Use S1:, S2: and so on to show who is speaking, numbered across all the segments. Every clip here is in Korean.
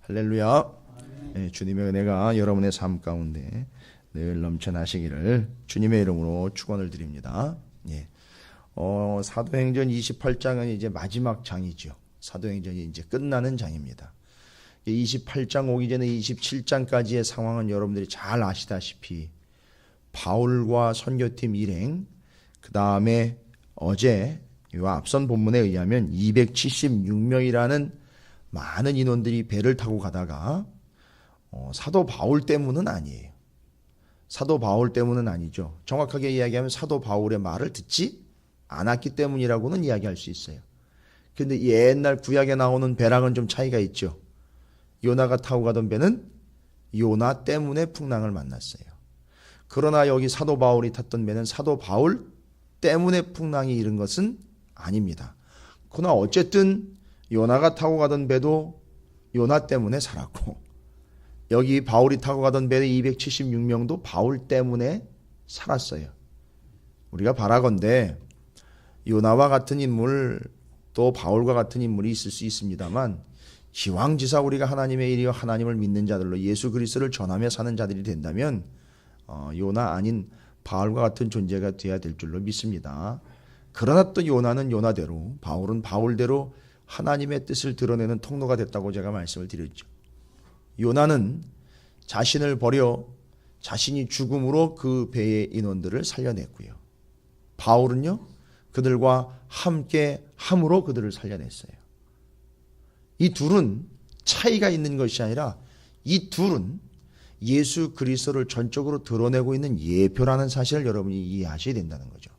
S1: 할렐루야. 네, 주님의 은혜가 여러분의 삶 가운데 늘 넘쳐나시기를 주님의 이름으로 축원을 드립니다. 예. 사도행전 28장은 이제 마지막 장이죠. 사도행전이 이제 끝나는 장입니다. 28장 오기 전에 27장까지의 상황은 여러분들이 잘 아시다시피 바울과 선교팀 일행, 그 다음에 어제 이 앞선 본문에 의하면 276명이라는 많은 인원들이 배를 타고 가다가 사도 바울 때문은 아니에요. 사도 바울 때문은 아니죠. 정확하게 이야기하면 사도 바울의 말을 듣지 않았기 때문이라고는 이야기할 수 있어요. 그런데 옛날 구약에 나오는 배랑은 좀 차이가 있죠. 요나가 타고 가던 배는 요나 때문에 풍랑을 만났어요. 그러나 여기 사도 바울이 탔던 배는 사도 바울 때문에 풍랑이 일은 것은 아닙니다. 그러나 어쨌든 요나가 타고 가던 배도 요나 때문에 살았고, 여기 바울이 타고 가던 배 276명도 바울 때문에 살았어요. 우리가 바라건대 요나와 같은 인물, 또 바울과 같은 인물이 있을 수 있습니다만, 기왕지사 우리가 하나님의 일이요 하나님을 믿는 자들로 예수 그리스도를 전하며 사는 자들이 된다면 요나 아닌 바울과 같은 존재가 되어야 될 줄로 믿습니다. 그러나 또 요나는 요나대로, 바울은 바울대로 하나님의 뜻을 드러내는 통로가 됐다고 제가 말씀을 드렸죠. 요나는 자신을 버려 자신이 죽음으로 그 배의 인원들을 살려냈고요. 바울은요, 그들과 함께 함으로 그들을 살려냈어요. 이 둘은 차이가 있는 것이 아니라 이 둘은 예수 그리스도를 전적으로 드러내고 있는 예표라는 사실을 여러분이 이해하셔야 된다는 거죠.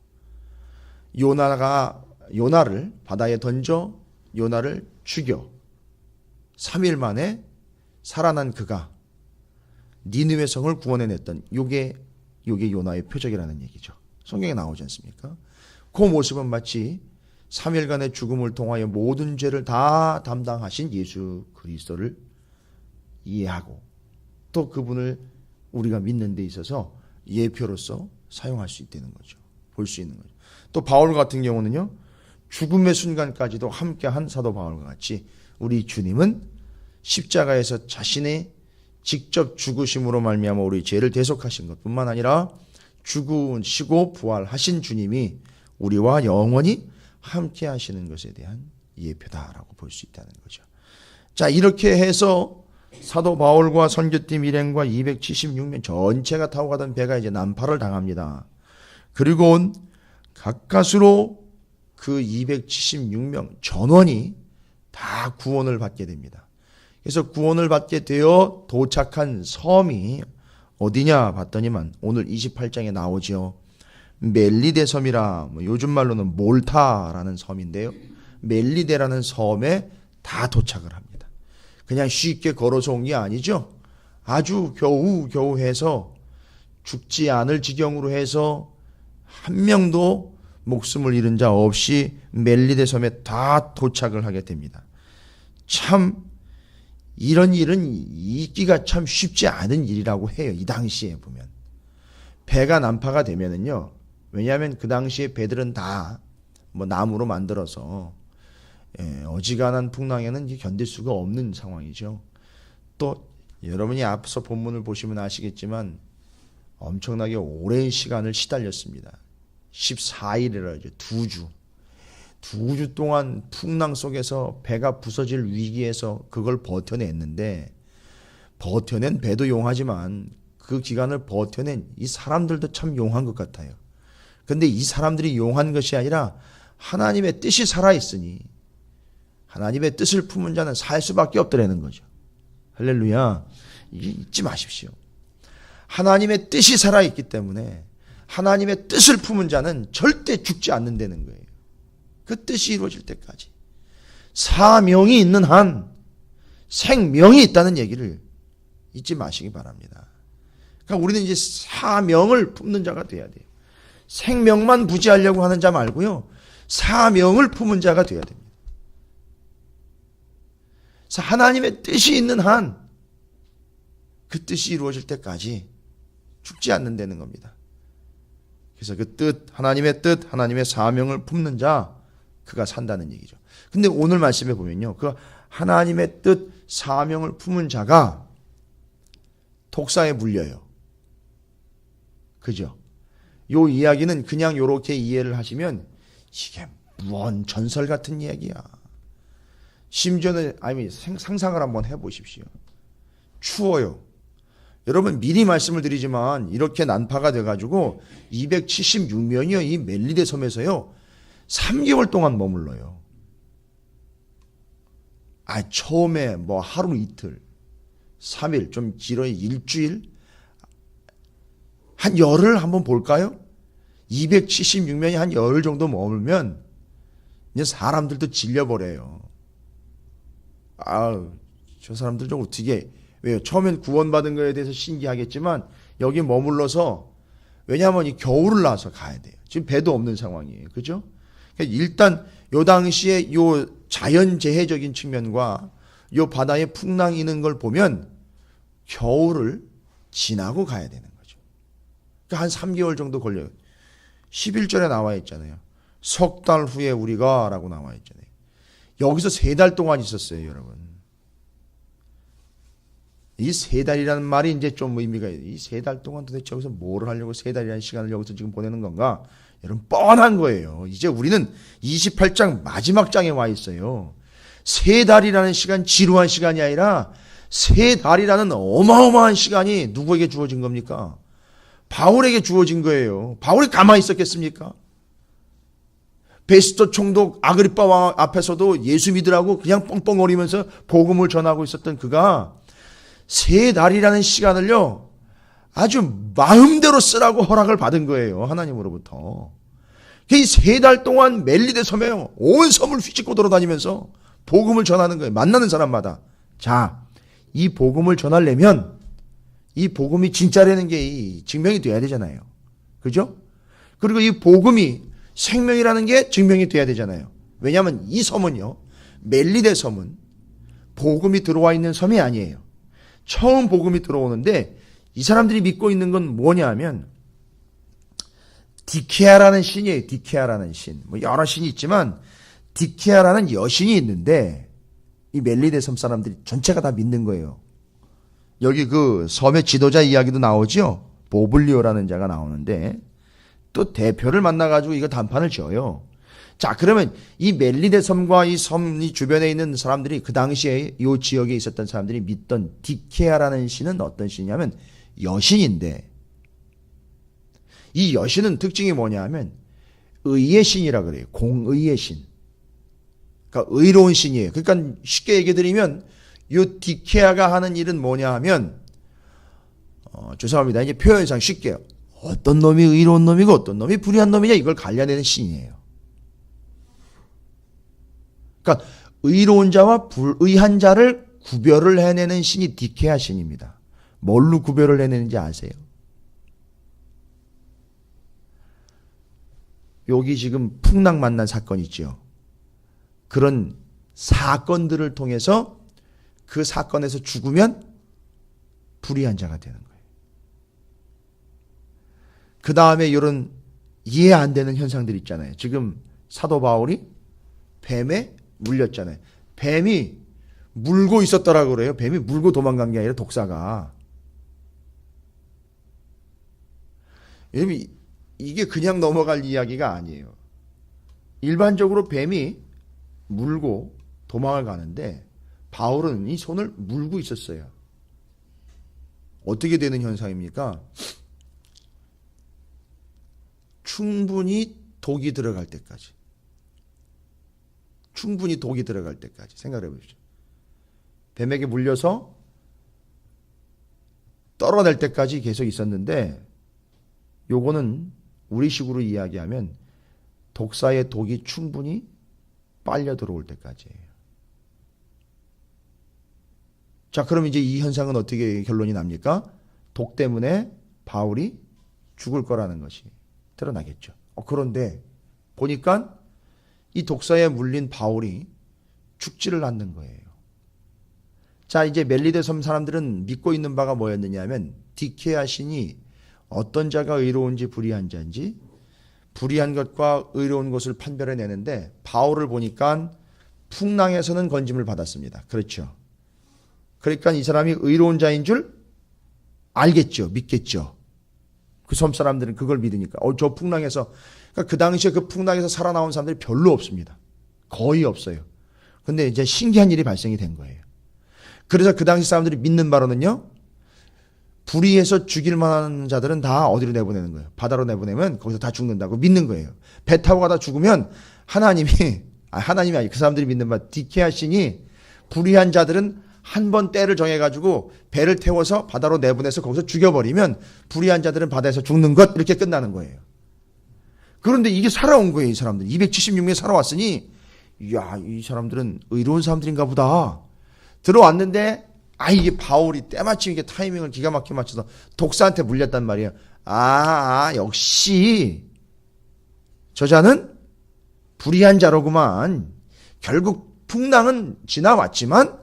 S1: 요나가 요나를 바다에 던져 요나를 죽여 3일 만에 살아난 그가 니느웨 성을 구원해냈던 요게 요나의 표적이라는 얘기죠. 성경에 나오지 않습니까? 그 모습은 마치 3일간의 죽음을 통하여 모든 죄를 다 담당하신 예수 그리스도를 이해하고 또 그분을 우리가 믿는 데 있어서 예표로서 사용할 수 있다는 거죠. 볼 수 있는 거죠. 또 바울 같은 경우는요, 죽음의 순간까지도 함께한 사도 바울과 같이 우리 주님은 십자가에서 자신의 직접 죽으심으로 말미암아 우리 죄를 대속하신 것뿐만 아니라 죽으시고 부활하신 주님이 우리와 영원히 함께 하시는 것에 대한 예표다라고 볼 수 있다는 거죠. 자, 이렇게 해서 사도 바울과 선교팀 일행과 276명 전체가 타고 가던 배가 이제 난파를 당합니다. 그리고 가까스로 그 276명 전원이 다 구원을 받게 됩니다. 그래서 구원을 받게 되어 도착한 섬이 어디냐 봤더니만 오늘 28장에 나오죠. 멜리데 섬이라, 요즘 말로는 몰타라는 섬인데요. 멜리데라는 섬에 다 도착을 합니다. 그냥 쉽게 걸어서 온 게 아니죠. 아주 겨우 해서 죽지 않을 지경으로 해서 한 명도 목숨을 잃은 자 없이 멜리데 섬에 다 도착을 하게 됩니다. 참 이런 일은 있기가 참 쉽지 않은 일이라고 해요. 이 당시에 보면 배가 난파가 되면은요, 왜냐하면 그 당시에 배들은 다 나무로 만들어서 어지간한 풍랑에는 견딜 수가 없는 상황이죠. 또 여러분이 앞서 본문을 보시면 아시겠지만 엄청나게 오랜 시간을 시달렸습니다. 14일이라 하죠. 2주. 2주 동안 풍랑 속에서 배가 부서질 위기에서 그걸 버텨냈는데, 버텨낸 배도 용하지만 그 기간을 버텨낸 이 사람들도 참 용한 것 같아요. 그런데 이 사람들이 용한 것이 아니라 하나님의 뜻이 살아있으니 하나님의 뜻을 품은 자는 살 수밖에 없더라는 거죠. 할렐루야. 잊지 마십시오. 하나님의 뜻이 살아있기 때문에 하나님의 뜻을 품은 자는 절대 죽지 않는다는 거예요. 그 뜻이 이루어질 때까지. 사명이 있는 한 생명이 있다는 얘기를 잊지 마시기 바랍니다. 그러니까 우리는 이제 사명을 품는 자가 돼야 돼요. 생명만 부지하려고 하는 자 말고요, 사명을 품은 자가 돼야 됩니다. 그래서 하나님의 뜻이 있는 한 그 뜻이 이루어질 때까지 죽지 않는다는 겁니다. 그래서 그 뜻, 하나님의 사명을 품는 자, 그가 산다는 얘기죠. 근데 오늘 말씀에 보면요. 그 하나님의 뜻, 사명을 품은 자가 독사에 물려요. 그죠? 요 이야기는 그냥 요렇게 이해를 하시면 이게 뭔 전설 같은 이야기야. 심지어는 상상을 한번 해보십시오. 추워요. 여러분 미리 말씀을 드리지만 이렇게 난파가 돼가지고 276명이요. 이 멜리데 섬에서요. 3개월 동안 머물러요. 처음에 뭐 하루 이틀, 3일, 좀 길어야 일주일, 한 열흘 한번 볼까요? 276명이 한 열흘 정도 머물면 이제 사람들도 질려버려요. 저 사람들 좀 어떻게, 왜요? 처음엔 구원받은 거에 대해서 신기하겠지만 여기 머물러서, 왜냐하면 이 겨울을 나서 가야 돼요. 지금 배도 없는 상황이에요. 그죠? 일단 요 당시에 요 자연재해적인 측면과 요 바다에 풍랑이 있는 걸 보면 겨울을 지나고 가야 되는 거죠. 그러니까 한 3개월 정도 걸려요. 11절에 나와 있잖아요. 석 달 후에 우리가 라고 나와 있잖아요. 여기서 3달 동안 있었어요, 여러분. 이 3달이라는 말이 이제 좀 의미가 있어요. 이 3달 동안 도대체 여기서 뭘 하려고 3달이라는 시간을 여기서 지금 보내는 건가? 여러분 뻔한 거예요. 이제 우리는 28장 마지막 장에 와 있어요. 3달이라는 시간 지루한 시간이 아니라 3달이라는 어마어마한 시간이 누구에게 주어진 겁니까? 바울에게 주어진 거예요. 바울이 가만히 있었겠습니까? 베스토 총독 아그리빠 왕 앞에서도 예수 믿으라고 그냥 뻥뻥거리면서 복음을 전하고 있었던 그가 3달이라는 시간을요 아주 마음대로 쓰라고 허락을 받은 거예요. 하나님으로부터. 이 3달 동안 멜리데 섬에 온 섬을 휘짓고 돌아다니면서 복음을 전하는 거예요. 만나는 사람마다. 자, 이 복음을 전하려면 이 복음이 진짜라는 게 증명이 돼야 되잖아요. 그죠? 그리고 이 복음이 생명이라는 게 증명이 돼야 되잖아요. 왜냐하면 이 섬은요, 멜리데 섬은 복음이 들어와 있는 섬이 아니에요. 처음 복음이 들어오는데 이 사람들이 믿고 있는 건 뭐냐 하면 디케아라는 신이에요. 디케아라는 신. 뭐 여러 신이 있지만 디케아라는 여신이 있는데 이 멜리데 섬 사람들이 전체가 다 믿는 거예요. 여기 그 섬의 지도자 이야기도 나오죠. 보블리오라는 자가 나오는데 또 대표를 만나가지고 이거 단판을 지어요. 자, 그러면 이 멜리데 섬과 이 섬 주변에 있는 사람들이 그 당시에 이 지역에 있었던 사람들이 믿던 디케아라는 신은 어떤 신이냐면 여신인데, 이 여신은 특징이 뭐냐 하면 의의 신이라 그래요. 공의의 신. 그러니까 의로운 신이에요. 그러니까 쉽게 얘기 드리면 이 디케아가 하는 일은 뭐냐 하면 죄송합니다. 이제 표현상 쉽게 어떤 놈이 의로운 놈이고 어떤 놈이 불의한 놈이냐 이걸 갈려내는 신이에요. 그러니까 의로운 자와 불의한 자를 구별을 해내는 신이 디케아 신입니다. 뭘로 구별을 해내는지 아세요? 여기 지금 풍랑 만난 사건 있죠. 그런 사건들을 통해서 그 사건에서 죽으면 불의한 자가 되는 거예요. 그 다음에 이런 이해 안 되는 현상들 있잖아요. 지금 사도 바울이 뱀에 물렸잖아요. 뱀이 물고 있었더라고 그래요. 뱀이 물고 도망간 게 아니라 독사가. 이게 그냥 넘어갈 이야기가 아니에요. 일반적으로 뱀이 물고 도망을 가는데 바울은 이 손을 물고 있었어요. 어떻게 되는 현상입니까? 충분히 독이 들어갈 때까지. 충분히 독이 들어갈 때까지 생각해 보십시오. 뱀에게 물려서 떨어낼 때까지 계속 있었는데 요거는 우리식으로 이야기하면 독사의 독이 충분히 빨려 들어올 때까지예요. 자, 그럼 이제 이 현상은 어떻게 결론이 납니까? 독 때문에 바울이 죽을 거라는 것이 드러나겠죠. 그런데 보니까 이 독사에 물린 바울이 죽지를 않는 거예요. 자, 이제 멜리데 섬 사람들은 믿고 있는 바가 뭐였느냐 하면 디케아 신이 어떤 자가 의로운지 불의한 자인지 불의한 것과 의로운 것을 판별해내는데 바울을 보니까 풍랑에서는 건짐을 받았습니다. 그렇죠. 그러니까 이 사람이 의로운 자인 줄 알겠죠. 믿겠죠. 그 섬 사람들은 그걸 믿으니까. 저 풍랑에서, 그러니까 그 당시에 그 풍랑에서 살아나온 사람들이 별로 없습니다. 거의 없어요. 근데 이제 신기한 일이 발생이 된 거예요. 그래서 그 당시 사람들이 믿는 바로는요, 불의해서 죽일 만한 자들은 다 어디로 내보내는 거예요? 바다로 내보내면 거기서 다 죽는다고 믿는 거예요. 배 타고 가다 죽으면 하나님이 아니 그 사람들이 믿는 바 디케아 신이 불의한 자들은 한 번 때를 정해가지고 배를 태워서 바다로 내보내서 거기서 죽여버리면 불의한 자들은 바다에서 죽는 것, 이렇게 끝나는 거예요. 그런데 이게 살아온 거예요. 이 사람들 276명이 살아왔으니 이야, 이 사람들은 의로운 사람들인가 보다. 들어왔는데 이게 바울이 때마침 이게 타이밍을 기가 막히게 맞춰서 독사한테 물렸단 말이에요. 역시 저자는 불의한 자로구만. 결국 풍랑은 지나왔지만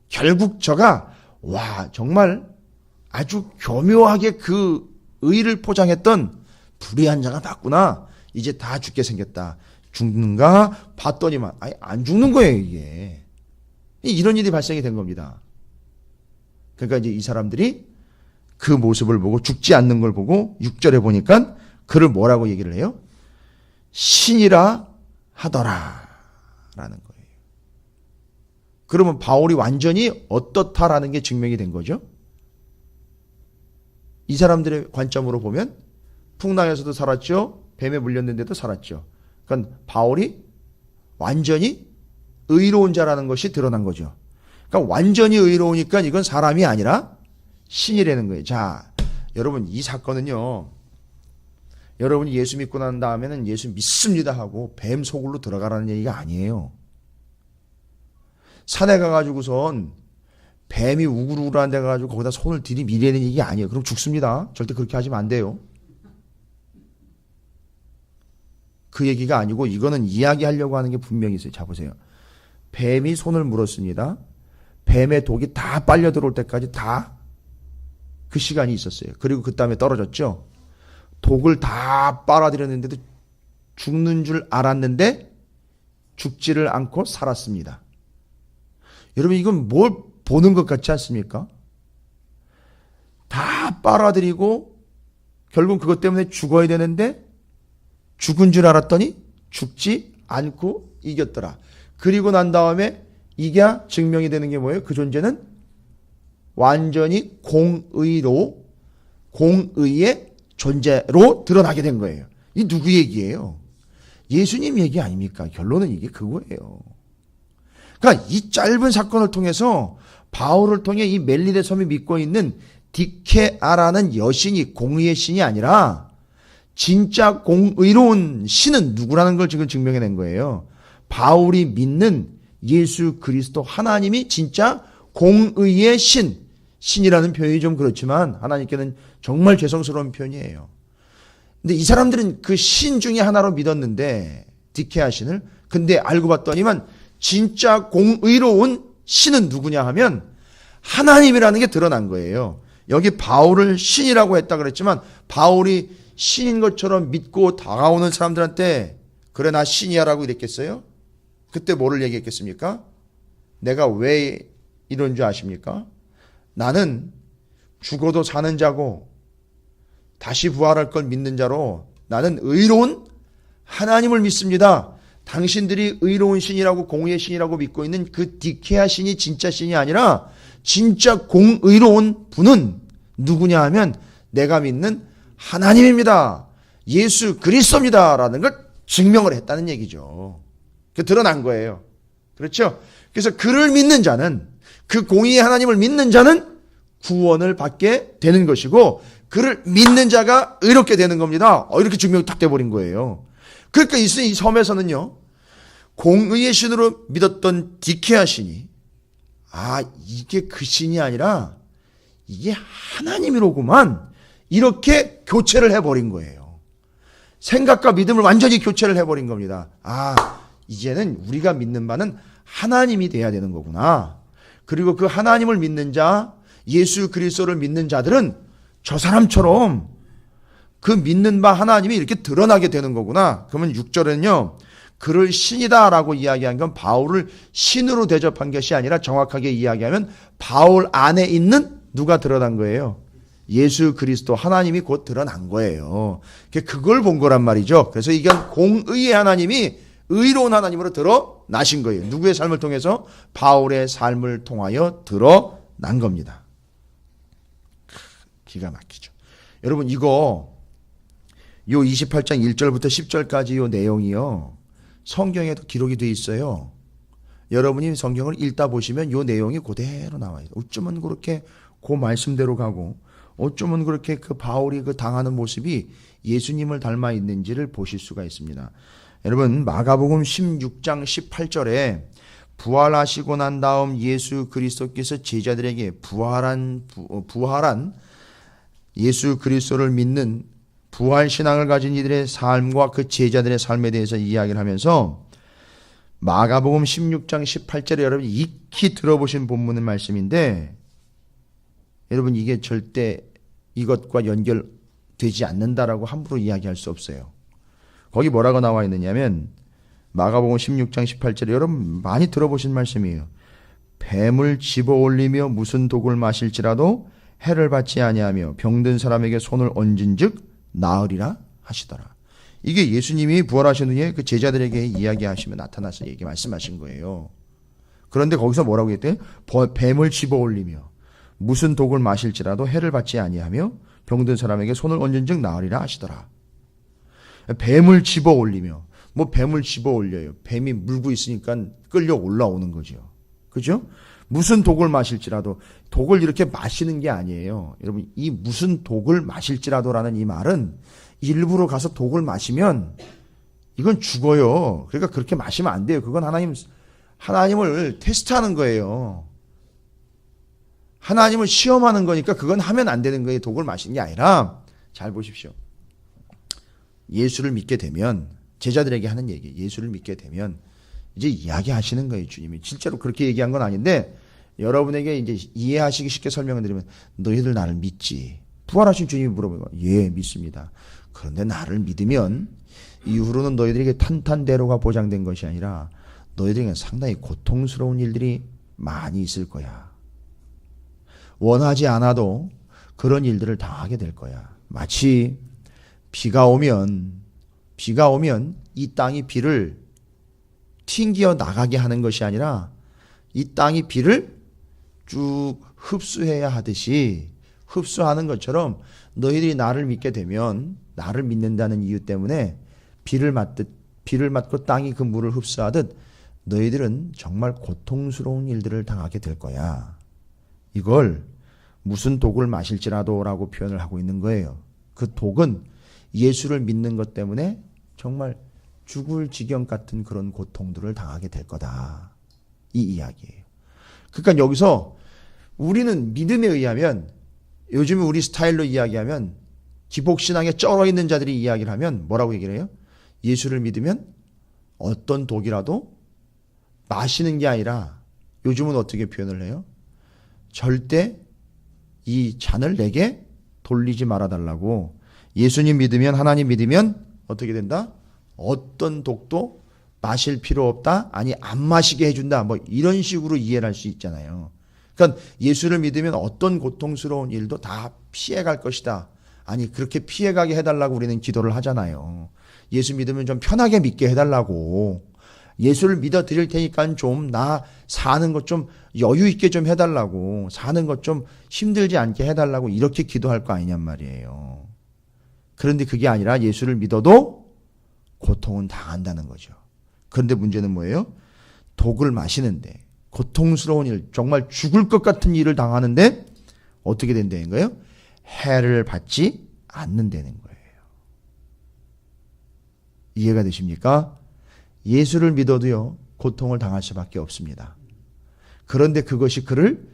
S1: 결국 저가 정말 아주 교묘하게 그 의를 포장했던 불의한 자가 맞구나. 이제 다 죽게 생겼다. 죽는가 봤더니만 안 죽는 거예요. 이게 이런 일이 발생이 된 겁니다. 그러니까 이제 이 사람들이 그 모습을 보고, 죽지 않는 걸 보고 6절에 보니까 그를 뭐라고 얘기를 해요? 신이라 하더라 라는 거예요. 그러면 바울이 완전히 어떻다라는 게 증명이 된 거죠. 이 사람들의 관점으로 보면 풍랑에서도 살았죠. 뱀에 물렸는데도 살았죠. 그러니까 바울이 완전히 의로운 자라는 것이 드러난 거죠. 그러니까 완전히 의로우니까 이건 사람이 아니라 신이라는 거예요. 자, 여러분 이 사건은요, 여러분이 예수 믿고 난 다음에는 예수 믿습니다 하고 뱀 속으로 들어가라는 얘기가 아니에요. 산에 가가지고선 뱀이 우글우글한 데 가가지고 거기다 손을 들이밀려는 얘기 아니에요. 그럼 죽습니다. 절대 그렇게 하시면 안 돼요. 그 얘기가 아니고 이거는 이야기하려고 하는 게 분명히 있어요. 자, 보세요. 뱀이 손을 물었습니다. 뱀의 독이 다 빨려 들어올 때까지 다 그 시간이 있었어요. 그리고 그 다음에 떨어졌죠. 독을 다 빨아들였는데도 죽는 줄 알았는데 죽지를 않고 살았습니다. 여러분 이건 뭘 보는 것 같지 않습니까? 다 빨아들이고 결국 그것 때문에 죽어야 되는데 죽은 줄 알았더니 죽지 않고 이겼더라. 그리고 난 다음에 이게 증명이 되는 게 뭐예요? 그 존재는 완전히 공의의 존재로 드러나게 된 거예요. 이 누구 얘기예요? 예수님 얘기 아닙니까? 결론은 이게 그거예요. 그러니까 이 짧은 사건을 통해서 바울을 통해 이 멜리데 섬이 믿고 있는 디케아라는 여신이 공의의 신이 아니라 진짜 공의로운 신은 누구라는 걸 지금 증명해낸 거예요. 바울이 믿는 예수 그리스도 하나님이 진짜 공의의 신이라는 표현이 좀 그렇지만 하나님께는 정말 죄송스러운 표현이에요. 근데 이 사람들은 그 신 중에 하나로 믿었는데 디케아 신을, 근데 알고 봤더니만 진짜 공의로운 신은 누구냐 하면 하나님이라는 게 드러난 거예요. 여기 바울을 신이라고 했다 그랬지만 바울이 신인 것처럼 믿고 다가오는 사람들한테 그래 나 신이야 라고 이랬겠어요? 그때 뭐를 얘기했겠습니까? 내가 왜 이런 줄 아십니까? 나는 죽어도 사는 자고 다시 부활할 걸 믿는 자로 나는 의로운 하나님을 믿습니다. 당신들이 의로운 신이라고 공의의 신이라고 믿고 있는 그 디케아 신이 진짜 신이 아니라 진짜 공의로운 분은 누구냐 하면 내가 믿는 하나님입니다. 예수 그리스도입니다. 라는 걸 증명을 했다는 얘기죠. 그 드러난 거예요. 그렇죠? 그래서 그를 믿는 자는, 그 공의의 하나님을 믿는 자는 구원을 받게 되는 것이고 그를 믿는 자가 의롭게 되는 겁니다. 이렇게 증명이 딱 돼버린 거예요. 그러니까 이 섬에서는요, 공의의 신으로 믿었던 디케아 신이 이게 그 신이 아니라 이게 하나님이로구만, 이렇게 교체를 해버린 거예요. 생각과 믿음을 완전히 교체를 해버린 겁니다. 이제는 우리가 믿는 바는 하나님이 돼야 되는 거구나. 그리고 그 하나님을 믿는 자, 예수 그리스도를 믿는 자들은 저 사람처럼 그 믿는 바 하나님이 이렇게 드러나게 되는 거구나. 그러면 6절에는요. 그를 신이다라고 이야기한 건 바울을 신으로 대접한 것이 아니라 정확하게 이야기하면 바울 안에 있는 누가 드러난 거예요? 예수 그리스도 하나님이 곧 드러난 거예요. 그걸 본 거란 말이죠. 그래서 이건 공의의 하나님이 의로운 하나님으로 드러나신 거예요. 누구의 삶을 통해서? 바울의 삶을 통하여 드러난 겁니다. 기가 막히죠. 여러분 요 28장 1절부터 10절까지 요 내용이요. 성경에도 기록이 돼 있어요. 여러분이 성경을 읽다 보시면 요 내용이 그대로 나와요. 어쩌면 그렇게 그 말씀대로 가고 어쩌면 그렇게 그 바울이 그 당하는 모습이 예수님을 닮아 있는지를 보실 수가 있습니다. 여러분 마가복음 16장 18절에 부활하시고 난 다음 예수 그리스도께서 제자들에게 부활한 예수 그리스도를 믿는 부활 신앙을 가진 이들의 삶과 그 제자들의 삶에 대해서 이야기를 하면서 마가복음 16장 18절에 여러분 익히 들어보신 본문의 말씀인데 여러분 이게 절대 이것과 연결되지 않는다라고 함부로 이야기할 수 없어요. 거기 뭐라고 나와 있느냐면 마가복음 16장 18절에 여러분 많이 들어보신 말씀이에요. 뱀을 집어올리며 무슨 독을 마실지라도 해를 받지 아니하며 병든 사람에게 손을 얹은즉 나으리라 하시더라. 이게 예수님이 부활하신 후에 그 제자들에게 이야기하시며 나타나서 말씀하신 거예요. 그런데 거기서 뭐라고 했대요? 뱀을 집어올리며 무슨 독을 마실지라도 해를 받지 아니하며 병든 사람에게 손을 얹은즉 나으리라 하시더라. 뱀을 집어올리며 뱀을 집어올려요. 뱀이 물고 있으니까 끌려 올라오는 거죠. 그죠? 무슨 독을 마실지라도 독을 이렇게 마시는 게 아니에요. 여러분 이 무슨 독을 마실지라도라는 이 말은 일부러 가서 독을 마시면 이건 죽어요. 그러니까 그렇게 마시면 안 돼요. 그건 하나님을 테스트하는 거예요. 하나님을 시험하는 거니까 그건 하면 안 되는 거예요. 독을 마시는 게 아니라 잘 보십시오. 예수를 믿게 되면 제자들에게 하는 얘기 예수를 믿게 되면 이제 이야기하시는 거예요. 주님이 실제로 그렇게 얘기한 건 아닌데 여러분에게 이제 이해하시기 쉽게 설명을 드리면 너희들 나를 믿지? 부활하신 주님이 물어보고 예 믿습니다. 그런데 나를 믿으면 이후로는 너희들에게 탄탄대로가 보장된 것이 아니라 너희들에게 상당히 고통스러운 일들이 많이 있을 거야. 원하지 않아도 그런 일들을 당하게 될 거야. 마치 비가 오면 이 땅이 비를 튕겨 나가게 하는 것이 아니라 이 땅이 비를 쭉 흡수해야 하듯이 흡수하는 것처럼 너희들이 나를 믿게 되면 나를 믿는다는 이유 때문에 비를 맞고 땅이 그 물을 흡수하듯 너희들은 정말 고통스러운 일들을 당하게 될 거야. 이걸 무슨 독을 마실지라도라고 표현을 하고 있는 거예요. 그 독은 예수를 믿는 것 때문에 정말 죽을 지경 같은 그런 고통들을 당하게 될 거다. 이 이야기예요. 그러니까 여기서 우리는 믿음에 의하면 요즘 우리 스타일로 이야기하면 기복신앙에 쩔어 있는 자들이 이야기를 하면 뭐라고 얘기를 해요? 예수를 믿으면 어떤 독이라도 마시는 게 아니라 요즘은 어떻게 표현을 해요? 절대 이 잔을 내게 돌리지 말아달라고. 예수님 믿으면 하나님 믿으면 어떻게 된다? 어떤 독도 마실 필요 없다? 아니 안 마시게 해준다? 뭐 이런 식으로 이해를 할 수 있잖아요. 그러니까 예수를 믿으면 어떤 고통스러운 일도 다 피해갈 것이다. 아니 그렇게 피해가게 해달라고 우리는 기도를 하잖아요. 예수 믿으면 좀 편하게 믿게 해달라고. 예수를 믿어 드릴 테니까 좀 나 사는 것 좀 여유 있게 좀 해달라고. 사는 것 좀 힘들지 않게 해달라고 이렇게 기도할 거 아니냔 말이에요. 그런데 그게 아니라 예수를 믿어도 고통은 당한다는 거죠. 그런데 문제는 뭐예요? 독을 마시는데 고통스러운 일, 정말 죽을 것 같은 일을 당하는데 어떻게 된다는 거예요? 해를 받지 않는다는 거예요. 이해가 되십니까? 예수를 믿어도요, 고통을 당할 수밖에 없습니다. 그런데 그것이 그를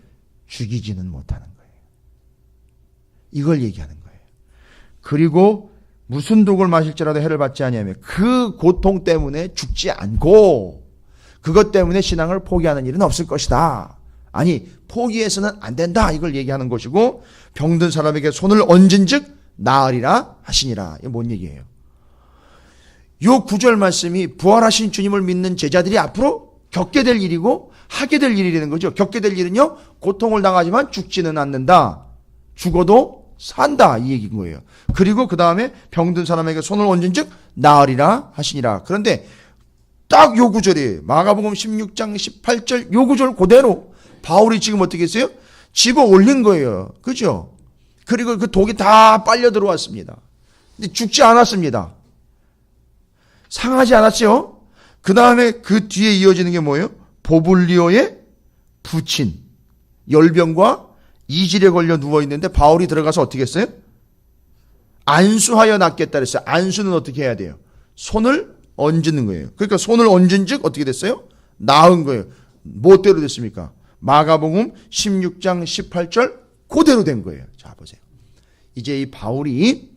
S1: 죽이지는 못하는 거예요. 이걸 얘기하는 거예요. 그리고 무슨 독을 마실지라도 해를 받지 아니하며 그 고통 때문에 죽지 않고 그것 때문에 신앙을 포기하는 일은 없을 것이다. 아니 포기해서는 안 된다. 이걸 얘기하는 것이고 병든 사람에게 손을 얹은 즉 나으리라 하시니라. 이게 뭔 얘기예요? 요 구절 말씀이 부활하신 주님을 믿는 제자들이 앞으로 겪게 될 일이고 하게 될 일이라는 거죠. 겪게 될 일은요, 고통을 당하지만 죽지는 않는다. 죽어도 산다. 이 얘기인 거예요. 그리고 그 다음에 병든 사람에게 손을 얹은 즉 나으리라 하시니라. 그런데 딱 요 구절이 마가복음 16장 18절 요 구절 그대로 바울이 지금 어떻게 했어요? 집어 올린 거예요. 그죠? 그리고 그 독이 다 빨려 들어왔습니다. 근데 죽지 않았습니다. 상하지 않았죠? 그 다음에 그 뒤에 이어지는 게 뭐예요? 보블리오의 부친 열병과 이질에 걸려 누워있는데 바울이 들어가서 어떻게 했어요? 안수하여 낫겠다 그랬어요. 안수는 어떻게 해야 돼요? 손을 얹는 거예요. 그러니까 손을 얹은 즉 어떻게 됐어요? 나은 거예요. 뭐대로 됐습니까? 마가복음 16장 18절 그대로 된 거예요. 자, 보세요. 이제 이 바울이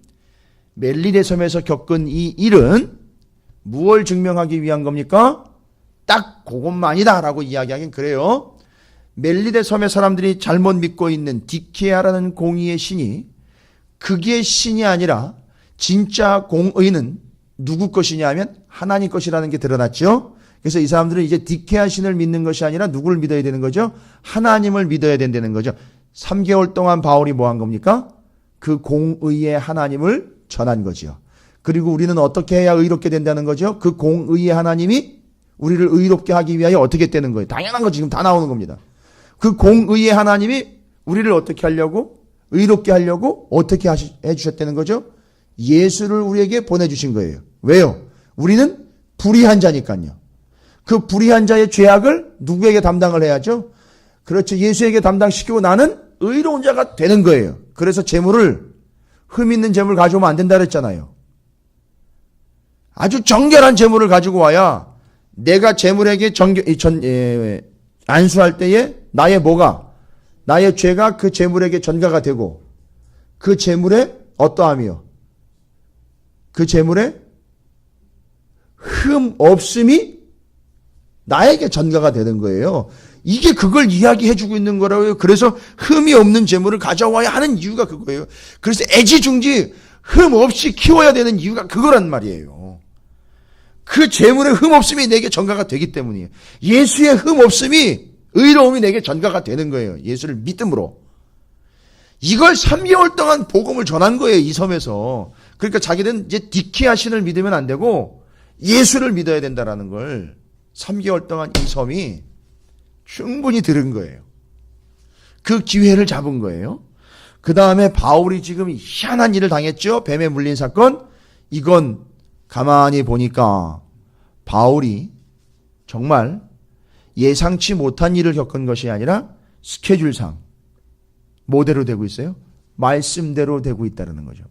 S1: 멜리데 섬에서 겪은 이 일은 무엇을 증명하기 위한 겁니까? 딱 그것만이다 라고 이야기하긴 그래요. 멜리데 섬의 사람들이 잘못 믿고 있는 디케아라는 공의의 신이 그게 신이 아니라 진짜 공의는 누구 것이냐 하면 하나님 것이라는 게 드러났죠. 그래서 이 사람들은 이제 디케아 신을 믿는 것이 아니라 누구를 믿어야 되는 거죠? 하나님을 믿어야 된다는 거죠. 3개월 동안 바울이 뭐 한 겁니까? 그 공의의 하나님을 전한 거죠. 그리고 우리는 어떻게 해야 의롭게 된다는 거죠? 그 공의의 하나님이 우리를 의롭게 하기 위하여 어떻게 되는 거예요? 당연한 거 지금 다 나오는 겁니다. 그 공의의 하나님이 우리를 어떻게 하려고? 의롭게 하려고 어떻게 해주셨다는 거죠? 예수를 우리에게 보내주신 거예요. 왜요? 우리는 불의한 자니까요. 그 불의한 자의 죄악을 누구에게 담당을 해야죠? 그렇죠. 예수에게 담당시키고 나는 의로운 자가 되는 거예요. 그래서 재물을 흠 있는 재물 가져오면 안 된다 그랬잖아요. 아주 정결한 재물을 가지고 와야 내가 재물에게 안수할 때에 나의 죄가 그 재물에게 전가가 되고 그 재물의 어떠함이요? 그 재물의 흠 없음이 나에게 전가가 되는 거예요. 이게 그걸 이야기해주고 있는 거라고요. 그래서 흠이 없는 재물을 가져와야 하는 이유가 그거예요. 그래서 애지중지 흠 없이 키워야 되는 이유가 그거란 말이에요. 그 재물의 흠 없음이 내게 전가가 되기 때문이에요. 예수의 흠 없음이 의로움이 내게 전가가 되는 거예요. 예수를 믿음으로. 이걸 3개월 동안 복음을 전한 거예요. 이 섬에서. 그러니까 자기는 이제 디케아 신을 믿으면 안 되고 예수를 믿어야 된다라는 걸 3개월 동안 이 섬이 충분히 들은 거예요. 그 기회를 잡은 거예요. 그 다음에 바울이 지금 희한한 일을 당했죠. 뱀에 물린 사건. 이건 가만히 보니까 바울이 정말 예상치 못한 일을 겪은 것이 아니라 스케줄상 뭐대로 되고 있어요? 말씀대로 되고 있다는 거죠.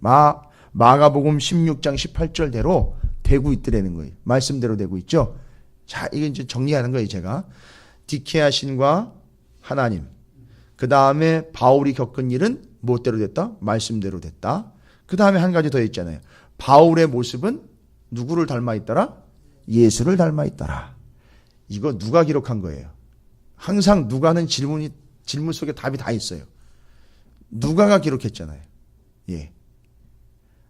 S1: 마가복음 16장 18절대로 되고 있더라는 거예요. 말씀대로 되고 있죠. 자, 이게 이제 정리하는 거예요, 제가. 디케아 신과 하나님. 그 다음에 바울이 겪은 일은 뭐대로 됐다? 말씀대로 됐다. 그 다음에 한 가지 더 있잖아요. 바울의 모습은 누구를 닮아 있더라? 예수를 닮아 있더라. 이거 누가 기록한 거예요? 항상 누가는 질문 속에 답이 다 있어요. 누가가 기록했잖아요. 예.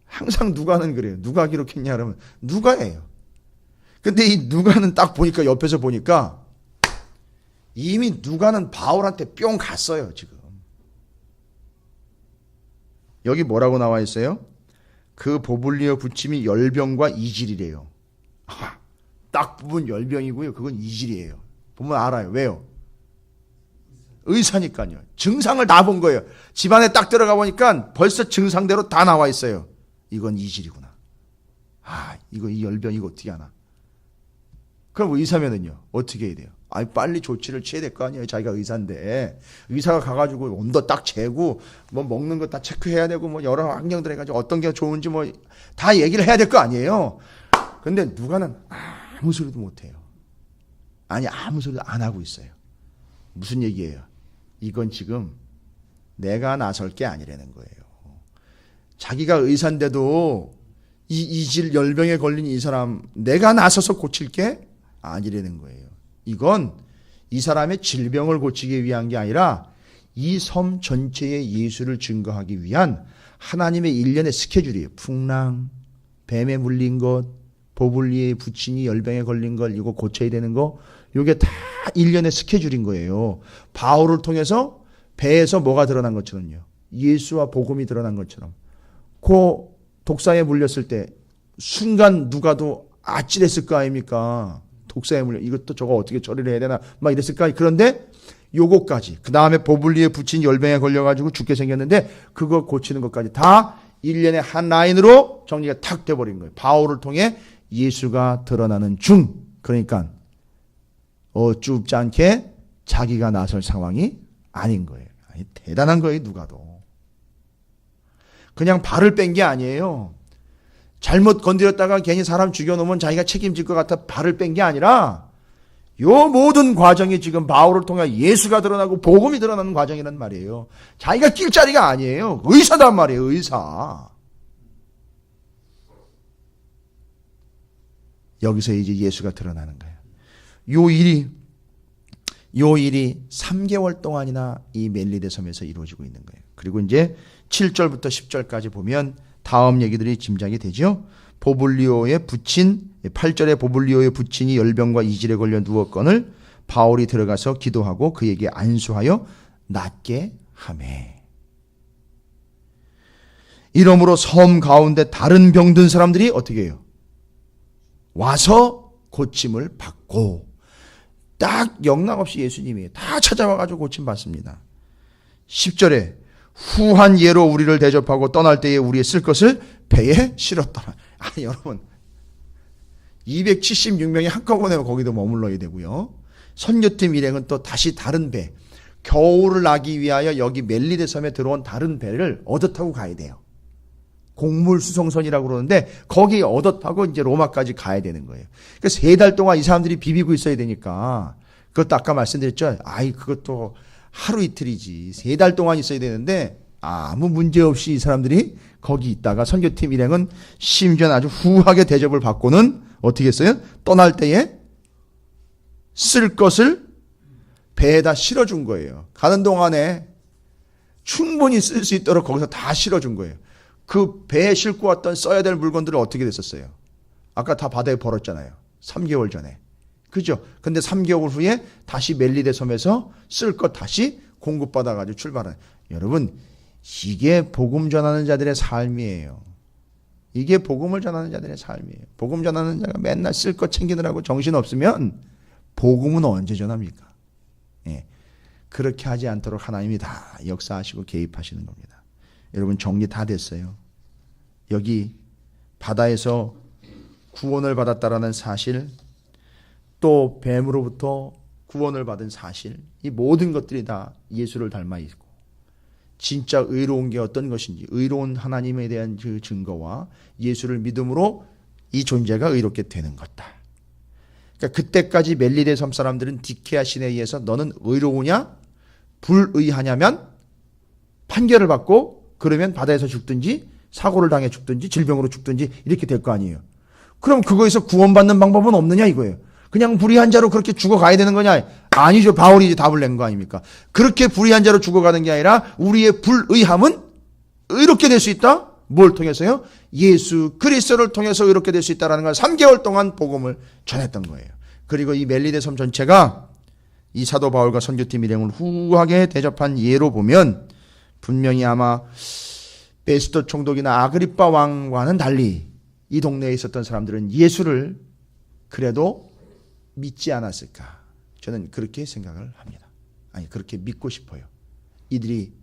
S1: 항상 누가는 그래요. 누가 기록했냐 그러면 누가예요. 근데 이 누가는 딱 보니까 옆에서 보니까 이미 누가는 바울한테 뿅 갔어요, 지금. 여기 뭐라고 나와 있어요? 그 보블리오 부침이 열병과 이질이래요. 딱 보면 열병이고요. 그건 이질이에요. 보면 알아요. 왜요? 의사니까요. 증상을 다 본 거예요. 집안에 딱 들어가 보니까 벌써 증상대로 다 나와 있어요. 이건 이질이구나. 이거 이 열병 이거 어떻게 하나? 그럼 의사면은요 어떻게 해야 돼요? 빨리 조치를 취해야 될 거 아니에요. 자기가 의사인데 의사가 가가지고 온도 딱 재고 뭐 먹는 거 다 체크해야 되고 뭐 여러 환경들 해가지고 어떤 게 좋은지 뭐 다 얘기를 해야 될 거 아니에요. 근데 누가는 아무 소리도 못해요. 아무 소리도 안 하고 있어요. 무슨 얘기예요? 이건 지금 내가 나설 게 아니라는 거예요. 자기가 의사인데도 이 이질 열병에 걸린 이 사람 내가 나서서 고칠 게 아니라는 거예요. 이건 이 사람의 질병을 고치기 위한 게 아니라 이 섬 전체에 예수를 증거하기 위한 하나님의 일련의 스케줄이에요. 풍랑, 뱀에 물린 것, 보블리에 부친이 열병에 걸린 걸 이거 고쳐야 되는 거, 이게 다 일련의 스케줄인 거예요. 바울을 통해서 배에서 뭐가 드러난 것처럼요. 예수와 복음이 드러난 것처럼. 그 독사에 물렸을 때 순간 누가도 아찔했을 거 아닙니까? 독사에 물려 이것도 저거 어떻게 처리를 해야 되나 막 이랬을까? 그런데 요거까지 그 다음에 보블리에 부친 열병에 걸려가지고 죽게 생겼는데 그거 고치는 것까지 다 일련의 한 라인으로 정리가 탁 돼버린 거예요. 바울을 통해 예수가 드러나는 중. 그러니까 어줍지 않게 자기가 나설 상황이 아닌 거예요. 아니, 대단한 거예요. 누가도. 그냥 발을 뺀 게 아니에요. 잘못 건드렸다가 괜히 사람 죽여놓으면 자기가 책임질 것 같아 발을 뺀 게 아니라 요 모든 과정이 지금 바울을 통해 예수가 드러나고 복음이 드러나는 과정이란 말이에요. 자기가 낄 자리가 아니에요. 의사단 말이에요. 의사. 여기서 이제 예수가 드러나는 거예요. 요 일이 3개월 동안이나 이 멜리데 섬에서 이루어지고 있는 거예요. 그리고 이제 7절부터 10절까지 보면 다음 얘기들이 짐작이 되죠. 보블리오의 부친 8절에 보블리오의 부친이 열병과 이질에 걸려 누웠거늘 바울이 들어가서 기도하고 그에게 안수하여 낫게 하매. 이러므로 섬 가운데 다른 병든 사람들이 어떻게 해요? 와서 고침을 받고 딱 영락없이 예수님이 다 찾아와가지고 고침 받습니다. 10절에 후한 예로 우리를 대접하고 떠날 때에 우리의 쓸 것을 배에 실었더라. 아니 여러분 276명이 한꺼번에 거기도 머물러야 되고요. 선교팀 일행은 또 다시 다른 배 겨울을 나기 위하여 여기 멜리데 섬에 들어온 다른 배를 얻어 타고 가야 돼요. 곡물수송선이라고 그러는데 거기 얻어 타고 이제 로마까지 가야 되는 거예요. 그러니까 3달 동안 이 사람들이 비비고 있어야 되니까 그것도 아까 말씀드렸죠. 아이 그것도 하루 이틀이지 3달 동안 있어야 되는데 아무 문제 없이 이 사람들이 거기 있다가 선교팀 일행은 심지어 아주 후하게 대접을 받고는 어떻게 했어요? 떠날 때에 쓸 것을 배에다 실어준 거예요. 가는 동안에 충분히 쓸 수 있도록 거기서 다 실어준 거예요. 그 배에 싣고 왔던 써야 될 물건들은 어떻게 됐었어요? 아까 다 바다에 버렸잖아요. 3개월 전에. 그죠? 근데 3개월 후에 다시 멜리데 섬에서 쓸 것 다시 공급받아가지고 출발하는. 여러분, 이게 복음 전하는 자들의 삶이에요. 이게 복음을 전하는 자들의 삶이에요. 복음 전하는 자가 맨날 쓸 것 챙기느라고 정신 없으면 복음은 언제 전합니까? 예. 그렇게 하지 않도록 하나님이 다 역사하시고 개입하시는 겁니다. 여러분 정리 다 됐어요. 여기 바다에서 구원을 받았다라는 사실, 또 뱀으로부터 구원을 받은 사실, 이 모든 것들이 다 예수를 닮아 있고 진짜 의로운 게 어떤 것인지, 의로운 하나님에 대한 그 증거와 예수를 믿음으로 이 존재가 의롭게 되는 것다. 그러니까 그때까지 멜리데 섬 사람들은 디케아 신에 의해서 너는 의로우냐 불의하냐면 판결을 받고 그러면 바다에서 죽든지 사고를 당해 죽든지 질병으로 죽든지 이렇게 될 거 아니에요. 그럼 그거에서 구원받는 방법은 없느냐 이거예요. 그냥 불의한 자로 그렇게 죽어가야 되는 거냐? 아니죠. 바울이 이제 답을 낸 거 아닙니까? 그렇게 불의한 자로 죽어가는 게 아니라 우리의 불의함은 의롭게 될 수 있다? 뭘 통해서요? 예수 그리스도를 통해서 의롭게 될 수 있다는 걸 3개월 동안 복음을 전했던 거예요. 그리고 이 멜리데 섬 전체가 이 사도 바울과 선교팀 일행을 후하게 대접한 예로 보면 분명히 아마 베스토 총독이나 아그리빠 왕과는 달리 이 동네에 있었던 사람들은 예수를 그래도 믿지 않았을까? 저는 그렇게 생각을 합니다. 아니 그렇게 믿고 싶어요. 이들이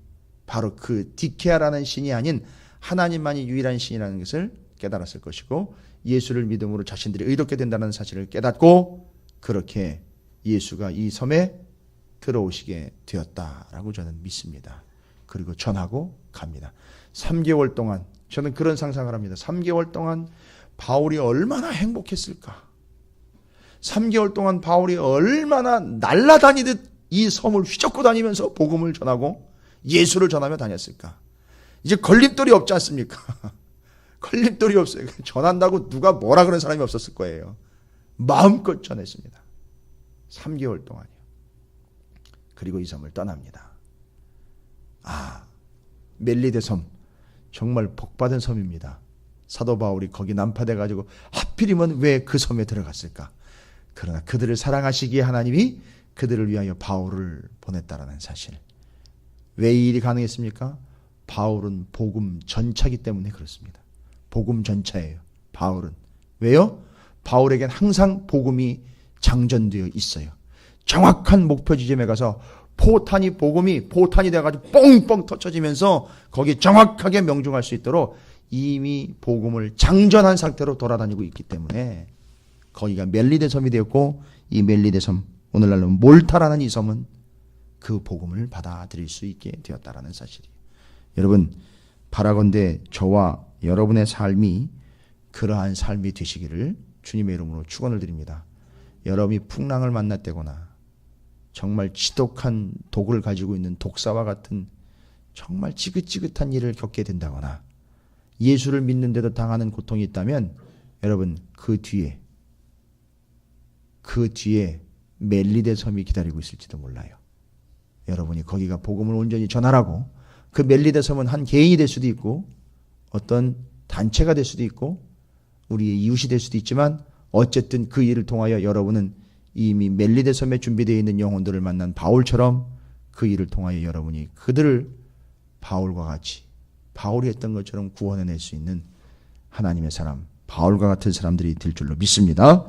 S1: 바로 그 디케아라는 신이 아닌 하나님만이 유일한 신이라는 것을 깨달았을 것이고 예수를 믿음으로 자신들이 의롭게 된다는 사실을 깨닫고 그렇게 예수가 이 섬에 들어오시게 되었다라고 저는 믿습니다. 그리고 전하고 갑니다. 3개월 동안 저는 그런 상상을 합니다. 3개월 동안 바울이 얼마나 행복했을까? 3개월 동안 바울이 얼마나 날아다니듯 이 섬을 휘젓고 다니면서 복음을 전하고 예수를 전하며 다녔을까? 이제 걸림돌이 없지 않습니까? 걸림돌이 없어요. 전한다고 누가 뭐라 그런 사람이 없었을 거예요. 마음껏 전했습니다. 3개월 동안이요. 그리고 이 섬을 떠납니다. 멜리데 섬 정말 복받은 섬입니다. 사도 바울이 거기 난파돼 가지고 하필이면 왜 그 섬에 들어갔을까? 그러나 그들을 사랑하시기에 하나님이 그들을 위하여 바울을 보냈다라는 사실. 왜 이 일이 가능했습니까? 바울은 복음 전차기 때문에 그렇습니다. 복음 전차예요. 바울은. 왜요? 바울에겐 항상 복음이 장전되어 있어요. 정확한 목표 지점에 가서 복음이 포탄이 돼가지고 뻥뻥 터쳐지면서 거기 정확하게 명중할 수 있도록 이미 복음을 장전한 상태로 돌아다니고 있기 때문에 거기가 멜리데 섬이 되었고, 이 멜리데 섬, 오늘날로 몰타라는 이 섬은 그 복음을 받아들일 수 있게 되었다라는 사실이에요. 여러분, 바라건대 저와 여러분의 삶이 그러한 삶이 되시기를 주님의 이름으로 축원을 드립니다. 여러분이 풍랑을 만났다거나 정말 지독한 독을 가지고 있는 독사와 같은 정말 지긋지긋한 일을 겪게 된다거나 예수를 믿는데도 당하는 고통이 있다면 여러분 그 뒤에 멜리데 섬이 기다리고 있을지도 몰라요. 여러분이 거기가 복음을 온전히 전하라고, 그 멜리데 섬은 한 개인이 될 수도 있고 어떤 단체가 될 수도 있고 우리의 이웃이 될 수도 있지만 어쨌든 그 일을 통하여 여러분은 이미 멜리데 섬에 준비되어 있는 영혼들을 만난 바울처럼 그 일을 통하여 여러분이 그들을 바울과 같이, 바울이 했던 것처럼 구원해낼 수 있는 하나님의 사람, 바울과 같은 사람들이 될 줄로 믿습니다.